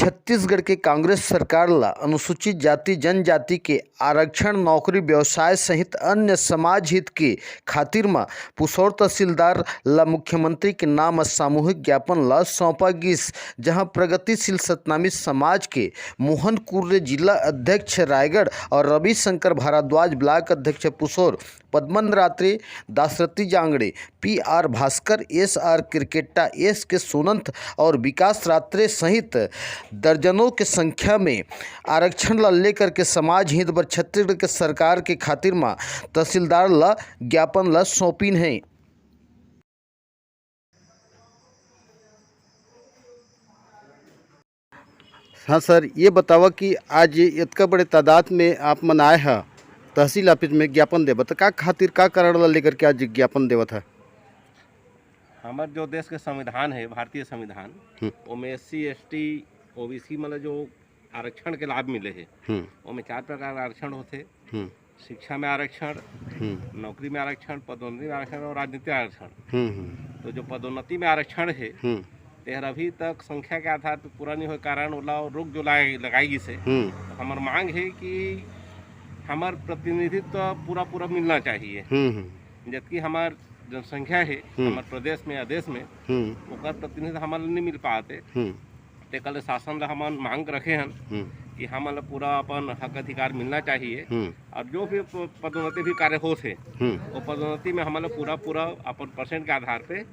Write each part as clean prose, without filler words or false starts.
छत्तीसगढ़ के कांग्रेस सरकार ला अनुसूचित जाति जनजाति के आरक्षण, नौकरी, व्यवसाय सहित अन्य समाज हित के खातिर में पुसौर तहसीलदार ला मुख्यमंत्री के नाम सामूहिक ज्ञापन ला सौंपा गिस, जहां प्रगतिशील सतनामी समाज के मोहन कुर्रे, जिला अध्यक्ष रायगढ़ और रविशंकर भारद्वाज, ब्लॉक अध्यक्ष पुसौर, पद्मन रात्रे, Dasarathi Jangde, PR Bhaskar, SR क्रिकेटा, SK सोनंत और विकास रात्रे सहित दर्जनों के संख्या में आरक्षण ला लेकर के समाज हित बर छत्तीसगढ़ के सरकार के खातिर में तहसीलदार ला ज्ञापन ला सौंपिन है। हाँ सर, ये बतावा कि आज इतना बड़े तादाद में आप मन आए हैं तहसील ऑफिस में ज्ञापन देवत, तो का खातिर का कारण ला लेकर के आज ज्ञापन देवत है? हमारे जो देश के संविधान है, भारतीय संविधान, उसमें SC ST OBC मतलब जो आरक्षण के लाभ मिले हैं, उसमें 4 प्रकार के आरक्षण होते। शिक्षा में आरक्षण, नौकरी में आरक्षण, पदोन्नति में आरक्षण और राजनीतिक आरक्षण। तो जो पदोन्नति में आरक्षण है तेहर अभी तक संख्या के आधार पर पूरा नहीं हो कारण ओला रोक जो लगाई गई से। तो हमार मांग है कि हमार प्रतिनिधित्व पूरा मिलना चाहिए, जबकि हमार जनसंख्या है हमारे प्रदेश में या देश में ओकर प्रतिनिधित्व हमारे नहीं मिल पाते। ते कल शासन ला हम मांग रखे हैं कि हमारे पूरा अपन हक अधिकार मिलना चाहिए, और जो भी पदोन्नति भी कार्य हो थे वो पदोन्नति में हमारे पूरा अपन परसेंट के आधार पे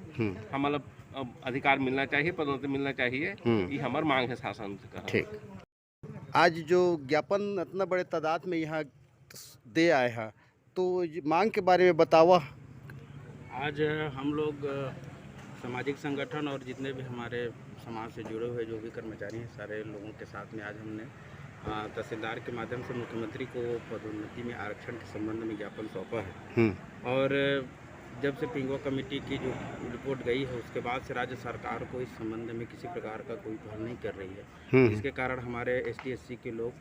हमारे अधिकार मिलना चाहिए, पदोन्नति मिलना चाहिए। ये हमारी मांग है शासन से। ठीक, आज जो ज्ञापन इतना बड़े तादाद में यहाँ दे आए हैं, तो मांग के बारे में बतावा। आज हम लोग सामाजिक संगठन और जितने भी हमारे समाज से जुड़े हुए जो भी कर्मचारी हैं, सारे लोगों के साथ में आज हमने तहसीलदार के माध्यम से मुख्यमंत्री को पदोन्नति में आरक्षण के संबंध में ज्ञापन सौंपा है। और जब से पिंगुआ कमेटी की जो रिपोर्ट गई है उसके बाद से राज्य सरकार को इस संबंध में किसी प्रकार का कोई पहल नहीं कर रही है, जिसके कारण हमारे ST SC के लोग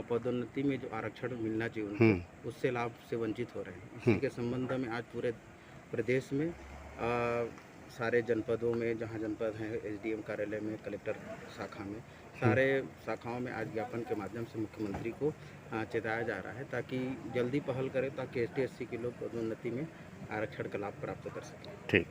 पदोन्नति में जो आरक्षण मिलना चाहिए उनको उससे लाभ से वंचित हो रहे हैं। इसी के संबंध में आज पूरे प्रदेश में सारे जनपदों में, जहां जनपद हैं, SDM कार्यालय में, कलेक्टर शाखा में, सारे शाखाओं में आज ज्ञापन के माध्यम से मुख्यमंत्री को चेताया जा रहा है ताकि जल्दी पहल करें ताकि ST SC के लोग पदोन्नति में आरक्षण का लाभ प्राप्त कर सकें। ठीक।